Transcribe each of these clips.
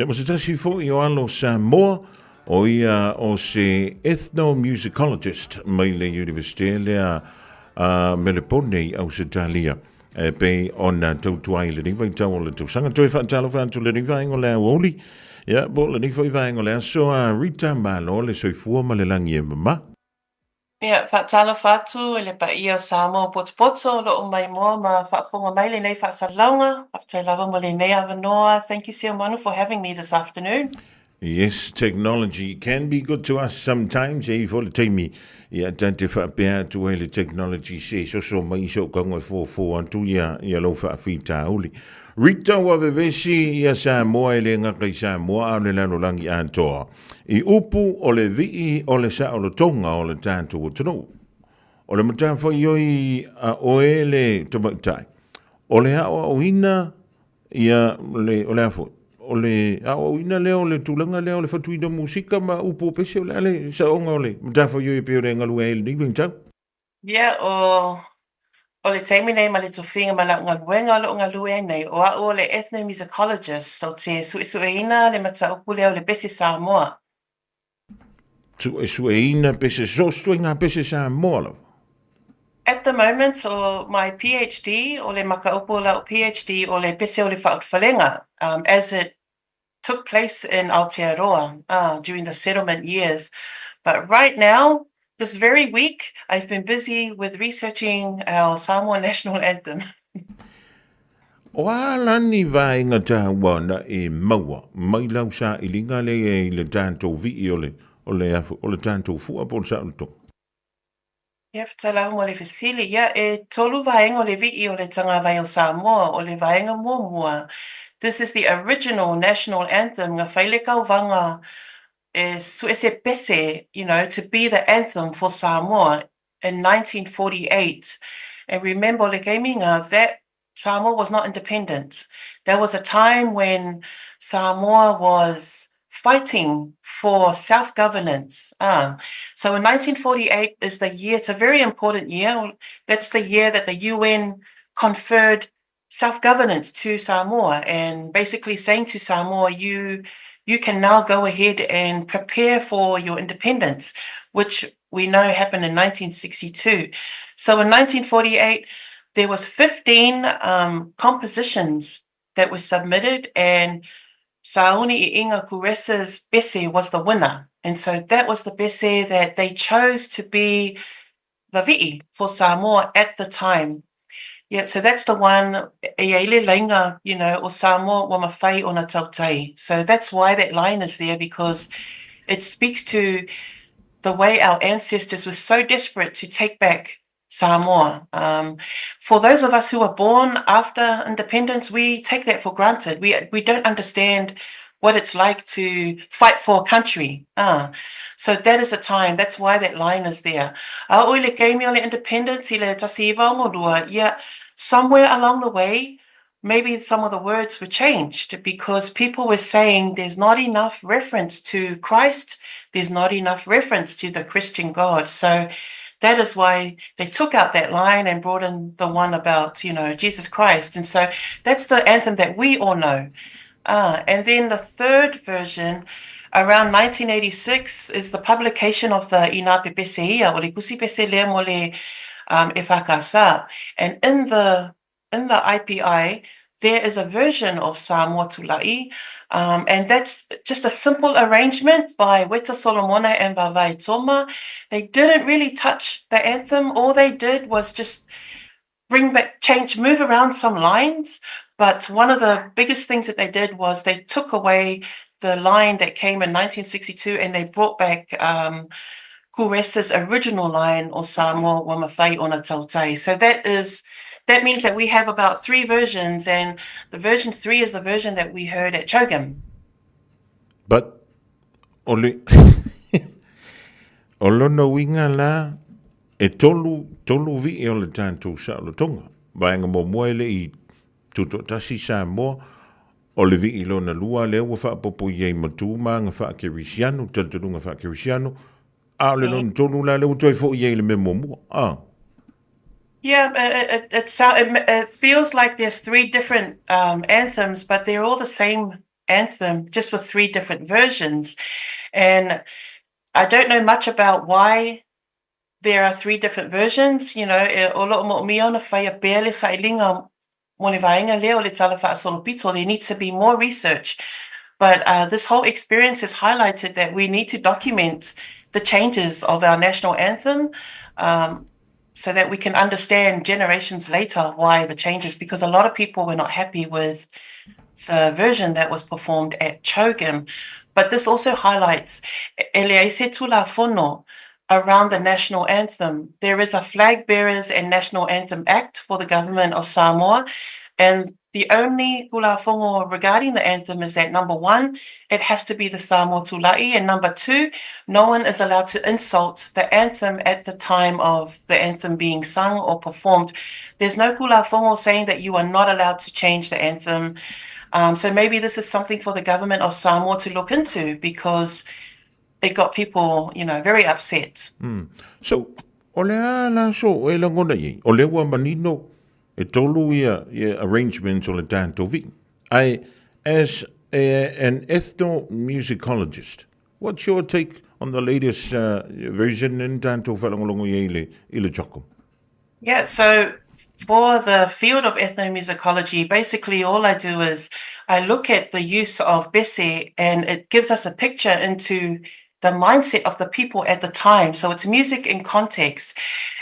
Mo se tasi fo I o alo Samoa o ia o se Ethnomusicologist mai le University lea Melipone au se talia pe ona tautuai le niwa I tau o le tausanga toi whaatalo whaatu le niwa ingo le Aoauli ia bo le niwa I ingo le so Rita malo le soifua ma le langi e mama. Ia, whaatala whātu e le pa ia Samoa poto lo o mai moa ma whaafonga mai le nei whaasalaunga. Whaatai lava mo le nei awanoa. Thank you, Seumanufata, for having me this afternoon. Yes, technology can be good to us sometimes. E for le taimi ia tante whaapea tu le technology se so mai so kangoi fo antu ia lo whaafita uli. Rita wa vevesi ia Samoa e le ngakai Samoa a le lano langi antoa. I upu o le vii o le sa o le tonga o le tātu o tano. O le matawha ioi a oe le tomautai. O le hao o ina ia o le afo. O le hao o ina leo le tulanga leo le fatuina musika ma upu o pese o le ale sa onga o le matawha ioi peo re ngalu e le niving tau. Ia, o le taimi nei ma le tofinga ma la ngaluenga lo ngalue nei o a o le ethnomusicologist o te suesueina le mataupu leo le besi Samoa. Sueina pese so stuinga pese Samoa. At the moment, so my PhD o le makaupu la o PhD o le pese o le whautwhalenga, as it took place in Aotearoa during the settlement years. But right now, this very week, I've been busy with researching our Samoa national anthem. O alani vainga tawa na e maua, mai lau sa ilinga le tanto vi o le tanto fua po sa to. Ia whatalau mo le whesili, ia e tolu vaenga o le vi o le tanga vai o Samoa o le vaenga mua. This is the original national anthem, ngā whaile kauwanga e suese pese, to be the anthem for Samoa in 1948. And remember, le keiminga, that Samoa was not independent. There was a time when Samoa was fighting for self-governance. So in 1948 is the year, it's a very important year. That's the year that the UN conferred self-governance to Samoa and basically saying to Samoa, you can now go ahead and prepare for your independence, which we know happened in 1962. So in 1948, there was 15 compositions that were submitted, and Sauni I Inga Kuresa's Bese was the winner. And so that was the Bese that they chose to be the vi'i for Samoa at the time. Yeah, so that's the one, Eile Lainga, o Samoa wa mawhai o na tautai. So that's why that line is there, because it speaks to the way our ancestors were so desperate to take back Samoa. For those of us who were born after independence, we take that for granted. We don't understand what it's like to fight for a country. So that is a time, that's why that line is there. Aoauli le keimi o le independence, I le tasi iwa o molua, yeah, somewhere along the way, maybe some of the words were changed because people were saying there's not enough reference to Christ, there's not enough reference to the Christian God. So that is why they took out that line and brought in the one about, Jesus Christ. And so that's the anthem that we all know. And then the third version, around 1986, is the publication of the Ina Pepeseia, or le kusi pese lea mo le e whakasa. And in the IPI, there is a version of Samoa Tulai, and that's just a simple arrangement by Weta Solomona and Vavai Toma. They didn't really touch the anthem. All they did was just move around some lines. But one of the biggest things that they did was they took away the line that came in 1962 and they brought back Kuresa's original line o Samoa wa mawhai o na tautai. So that means that we have about 3 versions, and the version 3 is the version that we heard at Chogam. But ole olono winga la e tolu vi o le tanto sa lo tonga. Vaenga mo moele I tuto tasi Samoa o le vi lo na lua le wa fa popo ye matuma nga fa kirisiano tanto nga fa kirisiano a le non tolu la le toi fo ye le memo mo. Yeah, it feels like there's 3 different anthems, but they're all the same anthem just with 3 different versions. And I don't know much about why there are 3 different versions. You know, o lo'o mo'omia ona whaia pea le sailinga mo le vaenga lea o le tala whaasolopito. There needs to be more research. But this whole experience has highlighted that we need to document the changes of our national anthem, so that we can understand generations later why the changes, because a lot of people were not happy with the version that was performed at Chogam. But this also highlights ele se tula fono around the national anthem. There is a Flag Bearers and National Anthem Act for the government of Samoa, and the only kulafongo regarding the anthem is that, number 1, it has to be the Samoa Tula'i, and number 2, no one is allowed to insult the anthem at the time of the anthem being sung or performed. There's no kulafongo saying that you are not allowed to change the anthem. So maybe this is something for the government of Samoa to look into, because it got people, you know, very upset. So, o le ala so e langona i, o le wa manino e tolu ia arrangements o le tantovi. As an ethnomusicologist, what's your take on the latest version in tanto whalangolongo i le choko? Yeah, so for the field of ethnomusicology, basically all I do is I look at the use of bese, and it gives us a picture into the mindset of the people at the time. So it's music in context.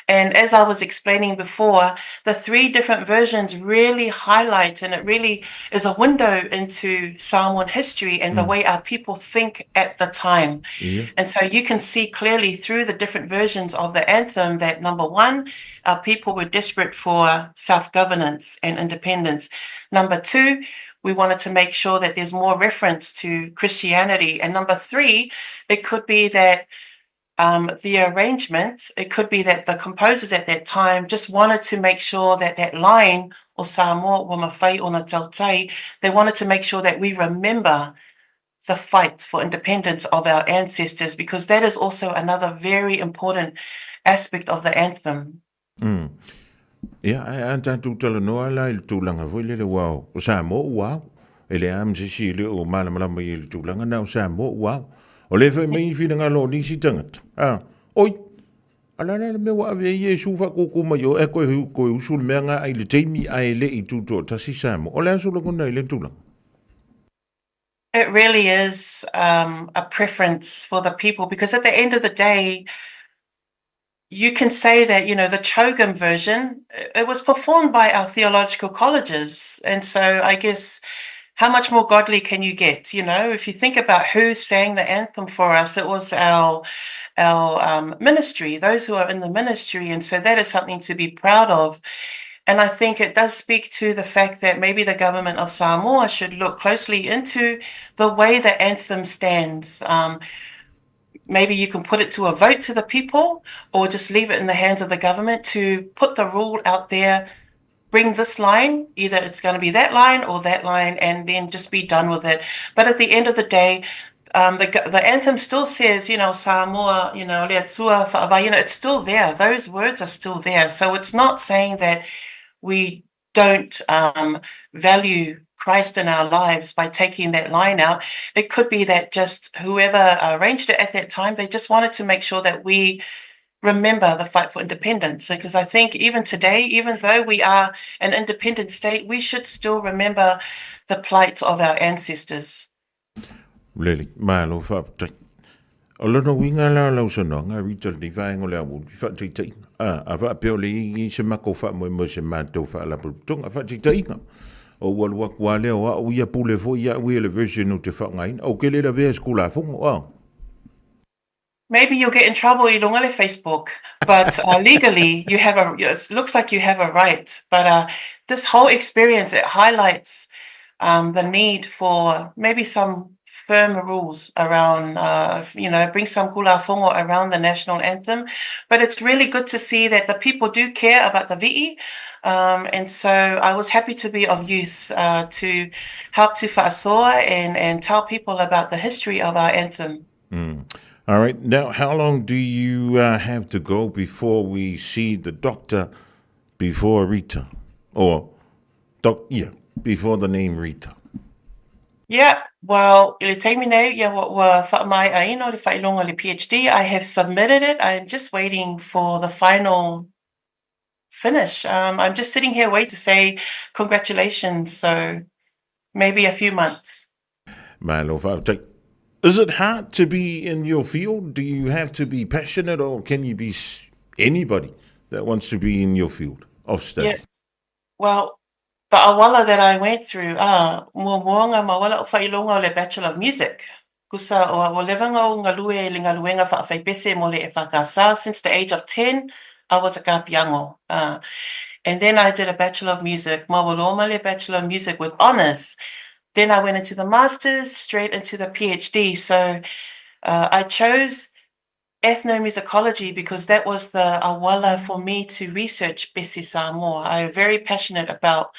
And as I was explaining before, the 3 different versions really highlight, and it really is a window into Samoan history and the way our people think at the time. Yeah. And so you can see clearly through the different versions of the anthem that, number 1, our people were desperate for self-governance and independence. Number 2, we wanted to make sure that there's more reference to Christianity. And number 3, it could be that the arrangement, it could be that the composers at that time just wanted to make sure that that line, o Samoa wa mawhai o na tautai, they wanted to make sure that we remember the fight for independence of our ancestors, because that is also another very important aspect of the anthem. Ia, ai tātou tala noa la i le tūlanga fo le wao. O Samoa wao. E le am se si le o malamalama i le tūlanga na o Samoa wao. O le whai mai whina ngā lo nisi tangata. Oi, alana le mea ave i e sufa koko mai o e koe usul mea ngā ai le teimi ai le i tūto tasi Samoa. O le asula kona i le tūlanga. It really is a preference for the people, because at the end of the day, you can say that, you know, the Chogam version, it was performed by our theological colleges. And so I guess how much more godly can you get? You know, if you think about who sang the anthem for us, it was our ministry, those who are in the ministry. And so that is something to be proud of. And I think it does speak to the fact that maybe the government of Samoa should look closely into the way the anthem stands. Maybe you can put it to a vote to the people, or just leave it in the hands of the government to put the rule out there, bring this line, either it's going to be that line or that line, and then just be done with it. But at the end of the day, the anthem still says, you know, Samoa, you know, lea tua whaawai, you know, it's still there. Those words are still there. So it's not saying that we don't value Christ in our lives by taking that line out. It could be that just whoever arranged it at that time, they just wanted to make sure that we remember the fight for independence. Because I think even today, even though we are an independent state, we should still remember the plight of our ancestors. Really, malo whaapatai. O lono winga la lau sono, ngā Rita ni whaengo le awu, whaateitai. A whaapeo le i se mako whaamoi mo se mātou whaalaputunga, whaateitai ngā. O walua kua leo a uia pule fo ia ui le version o te whaangain. O ke le la vea skula fongo, Maybe you'll get in trouble in Lungale Facebook, but legally you have it looks like you have a right. But this whole experience, it highlights the need for maybe some firm rules around, bring some kula fongo around the national anthem. But it's really good to see that the people do care about the vi'i. And so I was happy to be of use to help to whaasoa and tell people about the history of our anthem. All right. Now, how long do you have to go before we see the doctor before Rita? Or, before the name Rita? Yeah, well, i le taimi nei ia ua whaamaiaina o le whailonga le PhD. I have submitted it. I'm just waiting for the final finish. I'm just sitting here waiting to say congratulations. So maybe a few months. Malo whaatai. Is it hard to be in your field? Do you have to be passionate, or can you be anybody that wants to be in your field of Yeah. study? Well, the awala that I went through, mua ngā mawala o whailonga o le Bachelor of Music. Kusa o levanga o ngā lue le ngā luenga whaawhaipese mo le e whakasa. Since the age of 10, I was a kapiango. And then I did a Bachelor of Music, mawaloma le Bachelor of Music with honors. Then I went into the Masters, straight into the PhD. So I chose ethnomusicology because that was the awala for me to research Bese Samoa. I'm very passionate about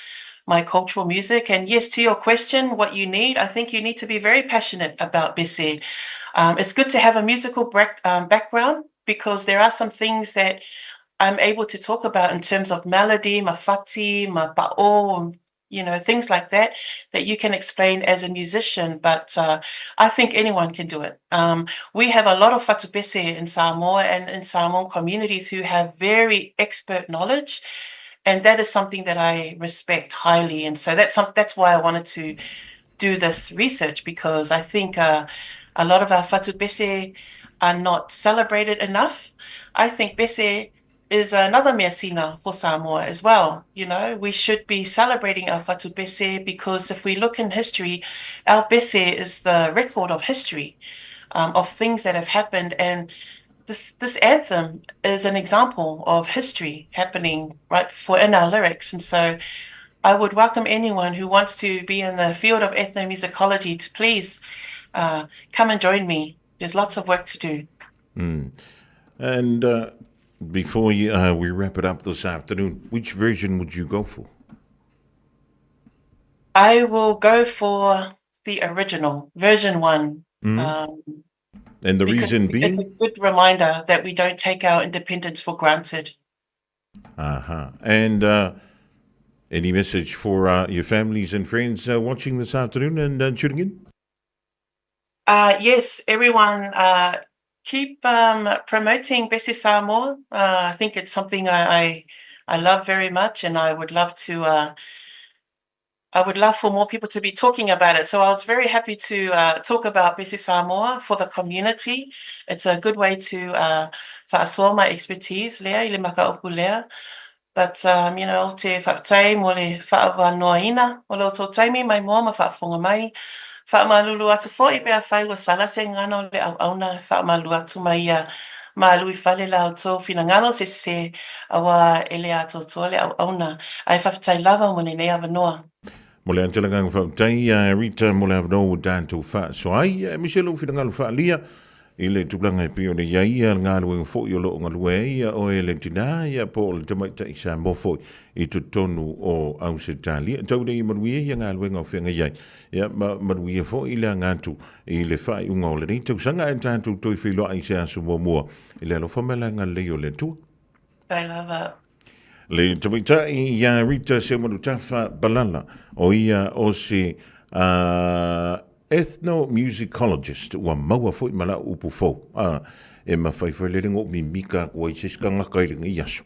my cultural music. And yes, to your question, what you need, I think you need to be very passionate about Bese. It's good to have a musical background because there are some things that I'm able to talk about in terms of melody, mafati, mapa'o, things like that, that you can explain as a musician. But I think anyone can do it. We have a lot of fatupese in Samoa and in Samoan communities who have very expert knowledge. And that is something that I respect highly. And so that's why I wanted to do this research, because I think a lot of our fatupese are not celebrated enough. I think Bese is another mea singa for Samoa as well. We should be celebrating our fatupese because if we look in history, our Bese is the record of history, of things that have happened. And this anthem is an example of history happening right before in our lyrics. And so I would welcome anyone who wants to be in the field of ethnomusicology to please come and join me. There's lots of work to do. And before we wrap it up this afternoon, which version would you go for? I will go for the original, version 1, And the because reason it's a being? good reminder that we don't take our independence for granted. And any message for your families and friends watching this afternoon and tuning in? Yes, everyone, keep promoting Bese Samoa. I think it's something I love very much, and I would love for more people to be talking about it. So I was very happy to talk about Bese Samoa for the community. It's a good way to whaasoa my expertise lea I le makaupu lea. But, te whaatai mo le whaawanoaina o lo tō taimi mai moa ma whaafonga mai. Whaamalulu atu fo I bea whai wa sala se ngano le au auna whaamalu atu mai maalui whale la o tō whina ngano se awa ele ato tō le au auna. Ai whaatai lava mo le nea wanoa. Mo le antalanga whautai, Rita, mo le avno tātou wha soai, Michelle o whirangalu wha lia, I le tuplanga I pio le iai, ngā luenga fo I o loo ngā lue o e le tina, ia po le tamaita I sa mofo I tutonu o au se talia. Tau rei manuia ia ngā luenga o whenga iai, ia manuia fo I le ngātu I le whai unga o le rei. Tau sanga e tātou toi whiloa I se asu mua, I le alo whamela ngā leo le tua. Tai lava. Le tamaita I Rita Seumanutafa Palala o ia o se ethnomusicologist ua maua foi mala upu fo e mawhaiwhai le ringo mi mika o I se skanga kai ringa I aso